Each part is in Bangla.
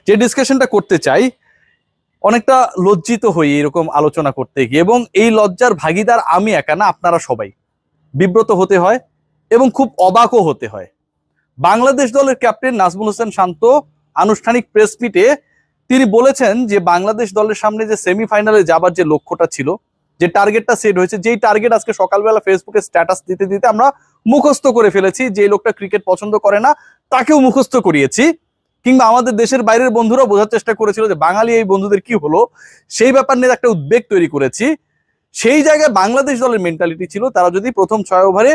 যে ডিসকাশনটা করতে চাই, অনেকটা লজ্জিত হই এরকম আলোচনা করতে গিয়ে, এবং এই লজ্জার ভাগিদার আমি একা না, আপনারা সবাই। বিব্রত হতে হয় এবং খুব অবাকও হতে হয়। বাংলাদেশ দলের ক্যাপ্টেন নাজমুল হোসেন শান্ত আনুষ্ঠানিক প্রেস মিটে তিনি বলেছেন যে বাংলাদেশ দলের সামনে যে সেমিফাইনালে যাবার যে লক্ষ্যটা ছিল, যে টার্গেটটা সেট হয়েছে, যেই টার্গেট আজকে সকালবেলা ফেসবুকে স্ট্যাটাস দিতে দিতে আমরা মুখস্থ করে ফেলেছি, যে লোকটা ক্রিকেট পছন্দ করে না তাকেও মুখস্থ করিয়েছি, কিংবা আমাদের দেশের বাইরের বন্ধুরা বোঝার চেষ্টা করেছিল যে বাঙালি এই বন্ধুদের কি হলো, সেই ব্যাপার নিয়ে একটা উদ্বেগ তৈরি করেছি। সেই জায়গায় বাংলাদেশ দলের মেন্টালিটি ছিল তারা যদি প্রথম 6 ওভারে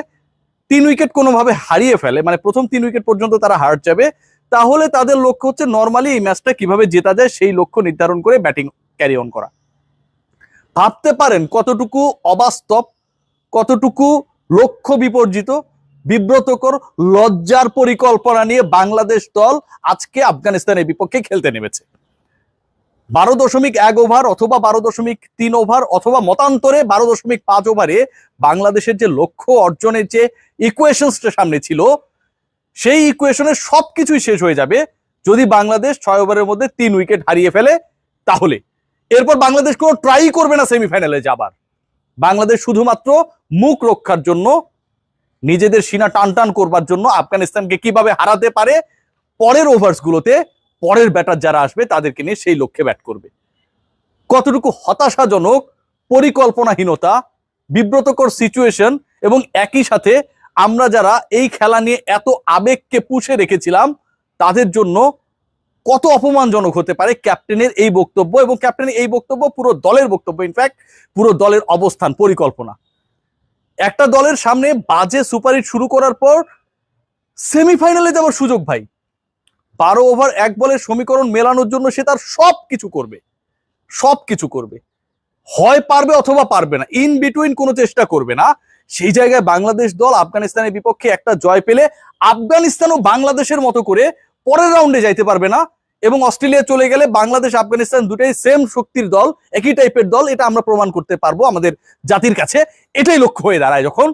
3 উইকেট কোনোভাবে হারিয়ে ফেলে, মানে প্রথম 3 উইকেট পর্যন্ত তারা হার যাবে, তাহলে তাদের লক্ষ্য হচ্ছে নর্মালি এই ম্যাচটা কিভাবে জেতা যায় সেই লক্ষ্য নির্ধারণ করে ব্যাটিং ক্যারি অন করা। ভাবতে পারেন কতটুকু অবাস্তব, কতটুকু লক্ষ্য বিপর্জিত, বিব্রতকর, লজ্জার পরিকল্পনা নিয়ে বাংলাদেশ দল আজকে আফগানিস্তানের বিপক্ষে খেলতে নেমেছে। 12.1 ওভার অথবা 12.3 ওভার অথবা মতান্তরে 12.5 ওভারে বাংলাদেশের যে লক্ষ্য অর্জনের যে ইকুয়েশনসটা সামনে ছিল, সেই ইকুয়েশনের সবকিছুই শেষ হয়ে যাবে যদি বাংলাদেশ 6 ওভারের মধ্যে 3 উইকেট হারিয়ে ফেলে। তাহলে এরপর বাংলাদেশ কোনো ট্রাই করবে না সেমিফাইনালে যাবার। বাংলাদেশ শুধুমাত্র মুখ রক্ষার জন্য, নিজেদের সিনা টান টান করবার জন্য আফগানিস্তানকে কিভাবে হারাতে পারে পরের ওভার্সগুলোতে পরের ব্যাটার যারা আসবে তাদেরকে নিয়ে সেই লক্ষ্যে ব্যাট করবে। কতটুকু হতাশাজনক পরিকল্পনাহীনতা, বিব্রতকর সিচুয়েশন, এবং একই সাথে আমরা যারা এই খেলা নিয়ে এত আবেগকে পুষে রেখেছিলাম তাদের জন্য কত অপমানজনক হতে পারে ক্যাপ্টেনের এই বক্তব্য, এবং ক্যাপ্টেনের এই বক্তব্য পুরো দলের বক্তব্য, ইনফ্যাক্ট পুরো দলের অবস্থান পরিকল্পনা। একটা দলের সামনে বাজে সুপারহিট শুরু করার পর সেমিফাইনালে যাওয়ার সুযোগ ভাই, 12 ওভার 1 বলের সমীকরণ মেলানোর জন্য সে তার সবকিছু করবে, সবকিছু করবে, হয় পারবে অথবা পারবে না, ইন বিটুইন কোনো চেষ্টা করবে না। সেই জায়গায় বাংলাদেশ দল আফগানিস্তানের বিপক্ষে একটা জয় পেলে আফগানিস্তানও বাংলাদেশের মতো করে পরের রাউন্ডে যাইতে পারবে না, এবং অস্ট্রেলিয়া চলে গেলে বাংলাদেশ আফগানিস্তান দুটাই সেম শক্তির দল, একই টাইপের দল, এটা আমরা প্রমাণ করতে পারবো আমাদের জাতির কাছে। এটাই লক্ষ্য হয়ে দাঁড়ায় যখন,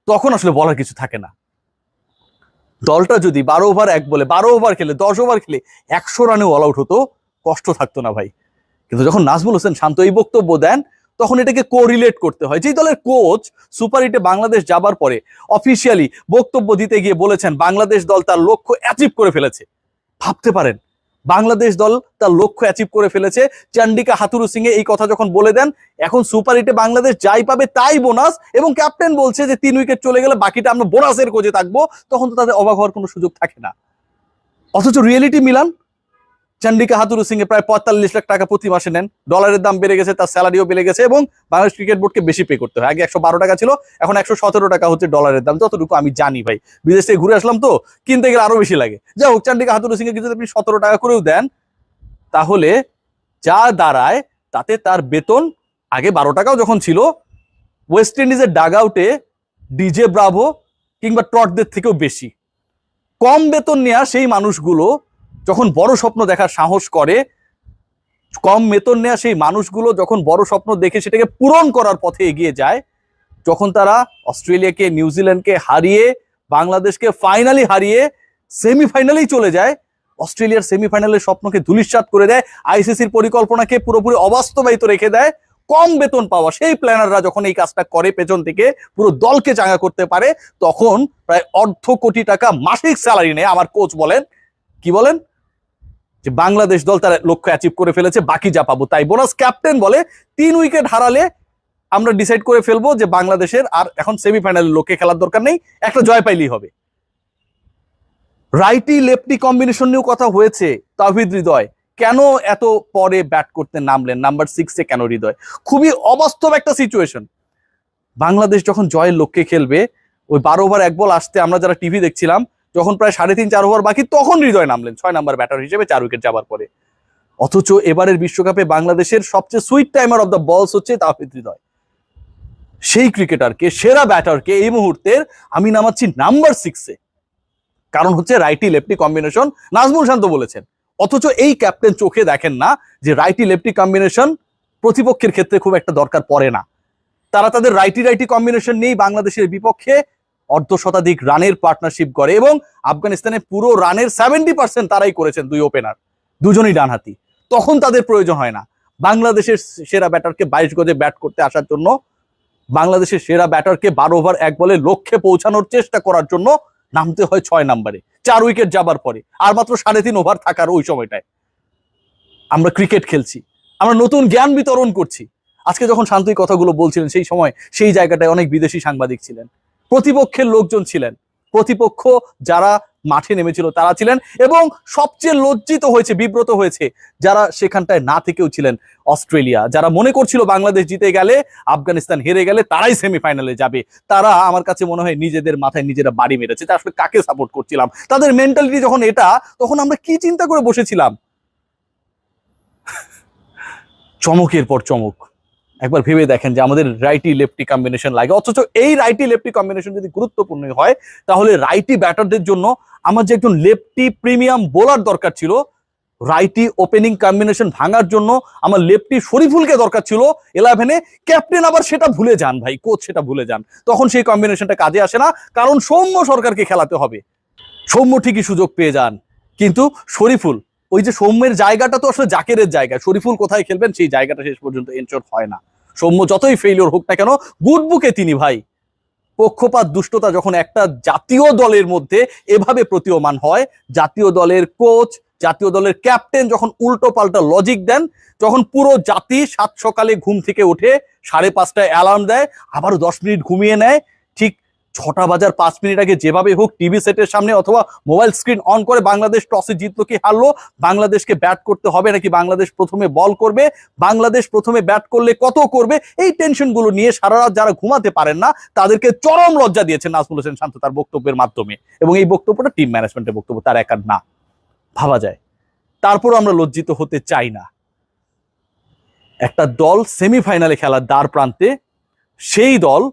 তখন আসলে বলার কিছু থাকে না। দলটা যদি 12 ওভার 1 বলে 12 ওভার খেলে 10 ওভার খেলে 100 রানে অল আউট হতো, কষ্ট থাকতো না ভাই। কিন্তু যখন নাজমুল হোসেন শান্ত এই বক্তব্য দেন তখন এটাকে কোরিলেট করতে হয়। যেই দলের কোচ সুপার হিটে বাংলাদেশ যাবার পরে অফিসিয়ালি বক্তব্য দিতে গিয়ে বলেছেন বাংলাদেশ দল তার লক্ষ্য অ্যাচিভ করে ফেলেছে। ভাবতে পারেন বাংলাদেশ দল তার লক্ষ্য অ্যাচিভ করে ফেলেছে। চন্ডিকা হাথুরু সিং এই কথা যখন বলে দেন, এখন সুপার হিটে বাংলাদেশ যাই পাবে তাই বোনাস, এবং ক্যাপ্টেন বলছে যে 3 উইকেট চলে গেলে বাকিটা আমরা বোনাসের খোঁজে থাকবো, তখন তো তাদের অবাক হওয়ার কোনো সুযোগ থাকে না। অথচ রিয়েলিটি মিলান, চন্ডিকা হাথুরু সিং প্রায় 45 লাখ টাকা প্রতি মাসে নেন, ডলারের দাম বেড়ে গেছে, তার স্যালারিও বেড়ে গেছে, এবং বাংলাদেশ ক্রিকেট বোর্ডকে বেশি পে করতে হয়। আগে 112 টাকা ছিল, এখন 117 টাকা হচ্ছে ডলারের দাম, যতটুকু আমি জানি ভাই, বিদেশ থেকে ঘুরে আসলাম তো, কিনতে গেলে আরো বেশি লাগে। যাই হোক, চন্ডিকা হাথুরু সিং এর যদি আপনি 17 টাকা করেও দেন, তাহলে যা দাঁড়ায় তাতে তার বেতন আগে 12 টাকাও যখন ছিল, ওয়েস্ট ইন্ডিজের ডাগ আউটে ডিজে ব্রাভো কিংবা ট্রটদের থেকেও বেশি। কম বেতন নেওয়া সেই মানুষগুলো যখন বড় স্বপ্ন দেখার সাহস করে, কম বেতন নেওয়া সেই মানুষগুলো যখন বড় স্বপ্ন দেখে সেটাকে পূরণ করার পথে এগিয়ে যায়, যখন তারা অস্ট্রেলিয়াকে, নিউজিল্যান্ডকে হারিয়ে বাংলাদেশকে ফাইনালি হারিয়ে সেমিফাইনালেই চলে যায়, অস্ট্রেলিয়ার সেমিফাইনালের স্বপ্নকে ধূলিসাৎ করে দেয়, আইসিসির পরিকল্পনাকে পুরোপুরি অবাস্তবায়িত রেখে দেয়, কম বেতন পাওয়া সেই প্ল্যানাররা যখন এই কাজটা করে, পেছন থেকে পুরো দলকে চাঙ্গা করতে পারে, তখন প্রায় অর্ধ কোটি টাকা মাসিক স্যালারি নেয় আমার কোচ বলেন, কি বলেন, যে বাংলাদেশ দল তার লক্ষ্য অ্যাচিভ করে ফেলেছে, বাকি যা পাবো তাই বোনাস। ক্যাপ্টেন বলে 3 উইকেট হারালে আমরা ডিসাইড করে ফেলবো যে বাংলাদেশের আর এখন সেমিফাইনালের লক্ষ্যে খেলার দরকার নেই, একটা জয় পাইলেই হবে। রাইটি লেফটি কম্বিনেশন নিয়েও কথা হয়েছে। তাওহিদ হৃদয় কেন এত পরে ব্যাট করতে নামলেন, নাম্বার 6-এ কেন হৃদয়? খুবই অবাস্তব একটা সিচুয়েশন। বাংলাদেশ যখন জয়ের লক্ষ্যে খেলবে, ওই 12 ওভার 1 বল আসতে আমরা যারা টিভি দেখছিলাম, যখন প্রায় 3.5-4 ওভার বাকি, তখন হৃদয় নামলেন 6 নাম্বার ব্যাটার হিসেবে 4 উইকেট যাবার পরে। অথচ এবারের বিশ্বকাপে বাংলাদেশের সবচেয়ে সুইট টাইমার অফ দ্য বলস হচ্ছে তাওহিদ হৃদয়। সেই ক্রিকেটারকে, সেরা ব্যাটারকে এই মুহূর্তের আমি নামাচ্ছি নাম্বার 6-এ, কারণ হচ্ছে রাইটি লেফটি কম্বিনেশন, নাজমুল শান্ত বলেছেন। অথচ এই ক্যাপ্টেন চোখে দেখেন না যে রাইটি লেফটি কম্বিনেশন প্রতিপক্ষের ক্ষেত্রে খুব একটা দরকার পড়ে না। তারা তাদের রাইটি কম্বিনেশন নিয়েই বাংলাদেশের বিপক্ষে অর্ধশতাধিক রানের পার্টনারশিপ করে, এবং আফগানিস্তানের পুরো রানের 70% তারাই করেছেন 2 ওপেনার। দুজনই ডানহাতি, তখন তাদের প্রয়োজন হয় না বাংলাদেশের সেরা ব্যাটারকে 22 গজে ব্যাট করতে আসার জন্য, বাংলাদেশের সেরা ব্যাটারকে 12 ওভার 1 বলে লক্ষ্যে পৌঁছানোর চেষ্টা করার জন্য নামতে হয় 6 নম্বরে 4 উইকেট যাবার পরে, আর মাত্র 3.5 ওভার থাকার ওই সময়টায় আমরা ক্রিকেট খেলছি, আমরা নতুন জ্ঞান বিতরণ করছি। আজকে যখন শান্তই কথাগুলো বলছিলেন সেই সময় সেই জায়গাটায় অনেক বিদেশি সাংবাদিক ছিলেন, প্রতিপক্ষের লোকজন ছিলেন, প্রতিপক্ষ যারা মাঠে নেমেছিল তারা ছিলেন, এবং সবচেয়ে লজ্জিত হয়েছে, বিব্রত হয়েছে যারা সেখানটায় না থেকেও ছিলেন অস্ট্রেলিয়া, যারা মনে করছিল বাংলাদেশ জিতে গেলে, আফগানিস্তান হেরে গেলে তারাই সেমিফাইনালে যাবে। তারা আমার কাছে মনে হয় নিজেদের মাথায় নিজেরা বাড়ি মেরেছে। তা আসলে কাকে সাপোর্ট করছিলাম, তাদের মেন্টালিটি যখন এটা, তখন আমরা কি চিন্তা করে বসেছিলাম। চমকের পর চমক। একবার ভেবে দেখেন যে আমাদের রাইটি লেফটি কম্বিনেশন লাগে, অথচ এই রাইটি লেফটি কম্বিনেশন যদি গুরুত্বপূর্ণ হয় তাহলে রাইটি ব্যাটারদের জন্য আমার যে একজন লেফটি প্রিমিয়াম বোলার দরকার ছিল, রাইটি ওপেনিং কম্বিনেশন ভাঙার জন্য আমার লেফটি শরীফুলকে দরকার ছিল 11-এ। ক্যাপ্টেন আবার সেটা ভুলে যান ভাই, কোচ সেটা ভুলে যান, তখন সেই কম্বিনেশনটা কাজে আসে না, কারণ সৌম্য সরকারকে খেলাতে হবে। সৌম্য ঠিকই সুযোগ পেয়ে যান, কিন্তু শরীফুল, ওই যে সৌম্যের জায়গাটা তো আসলে জাকেরের জায়গা, শরীফুল কোথায় খেলবেন সেই জায়গাটা শেষ পর্যন্ত এনশোর হয় না। সৌম্য যতই ফেইলিওর হোক না কেন, গুড বুকে তিনি ভাই। পক্ষপাত দুষ্টতা যখন একটা জাতীয় দলের মধ্যে এভাবে প্রতীয়মান হয়, জাতীয় দলের কোচ, জাতীয় দলের ক্যাপ্টেন যখন উল্টো পাল্টা লজিক দেন, যখন পুরো জাতি 7 সকালে ঘুম থেকে উঠে 5:30টায় অ্যালার্ম দেয়, আবার 10 মিনিট ঘুমিয়ে নেয়, ঠিক 6টা বাজার 5 মিনিট আগে যেভাবে হোক টিভি সেটের সামনে অথবা মোবাইল স্ক্রিন অন করে বাংলাদেশ টসে জিতলো কি হারলো, বাংলাদেশকে ব্যাট করতে হবে নাকি বাংলাদেশ প্রথমে বল করবে, বাংলাদেশ প্রথমে ব্যাট করলে কত করবে, এই টেনশনগুলো নিয়ে সারা রাত যারা ঘুমাতে পারেন না তাদেরকে চরম লজ্জা দিয়েছেন নাজমুল হোসেন শান্ত তার বক্তব্যের মাধ্যমে। এবং এই বক্তব্যটা টিম ম্যানেজমেন্টের বক্তব্য, তার একার না, ভাবা যায়। তারপরও আমরা লজ্জিত হতে চাই না। একটা দল সেমিফাইনালে খেলার দ্বার প্রান্তে, সেই দল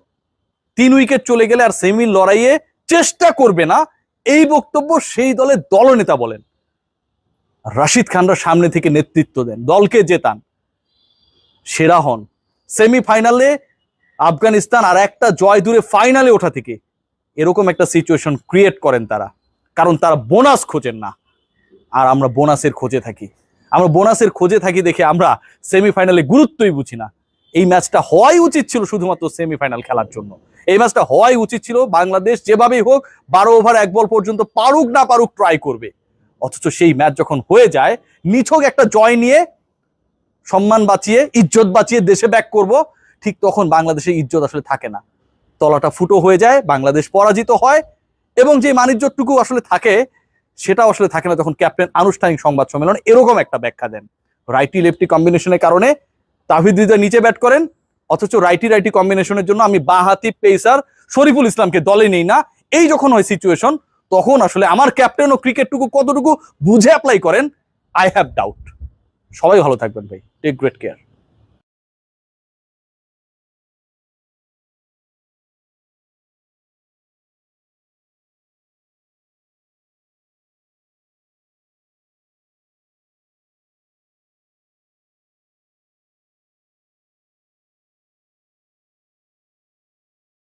3 উইকেট চলে গেলে আর সেমির লড়াইয়ে চেষ্টা করবে না, এই বক্তব্য সেই দলের দলনেতা বলেন। রাশিদ খানরা সামনে থেকে নেতৃত্ব দেন, দলকে জেতান, সেরা হন। সেমিফাইনালে আফগানিস্তান আর একটা জয় দূরে ফাইনালে ওঠা থেকে এরকম একটা সিচুয়েশন ক্রিয়েট করেন তারা, কারণ তারা বোনাস খোঁজেন না, আর আমরা বোনাসের খোঁজে থাকি। আমরা বোনাসের খোঁজে থাকি দেখে আমরা সেমিফাইনালে গুরুত্বই বুঝি না। এই ম্যাচটা হওয়াই উচিত ছিল শুধুমাত্র সেমিফাইনাল খেলার জন্য, এই ম্যাচটা হওয়াই উচিত ছিল বাংলাদেশ যেভাবেই হোক 12 ওভার 1 বল পর্যন্ত পারুক না পারুক ট্রাই করবে। অথচ সেই ম্যাচ যখন হয়ে যায়, নিছক একটা জয় নিয়ে সম্মান বাঁচিয়ে, ইজ্জত বাঁচিয়ে দেশে ব্যাক করব, ঠিক তখন বাংলাদেশের ইজ্জত আসলে থাকে না, তলাটা ফুটো হয়ে যায়, বাংলাদেশ পরাজিত হয়। এবং যে মানিজ্যটুকু আসলে থাকে সেটা আসলে থাকে না যখন ক্যাপ্টেন আনুষ্ঠানিক সংবাদ সম্মেলনে এরকম একটা ব্যাখ্যা দেন। রাইটি লেফটি কম্বিনেশনের কারণে তাহিদ হৃদয় নিচে ব্যাট করেন, অথচ রাইটি কম্বিনেশনের জন্য আমি বাঁহাতি পেসার শরীফুল ইসলামকে দলে নেই না। এই যখন হয় সিচুয়েশন, তখন আসলে আমার ক্যাপ্টেন ও ক্রিকেটটুকু কতটুকু বুঝে অ্যাপ্লাই করেন, আই হ্যাভ ডাউট। সবাই ভালো থাকবেন ভাই, টেক গ্রেট কেয়ার।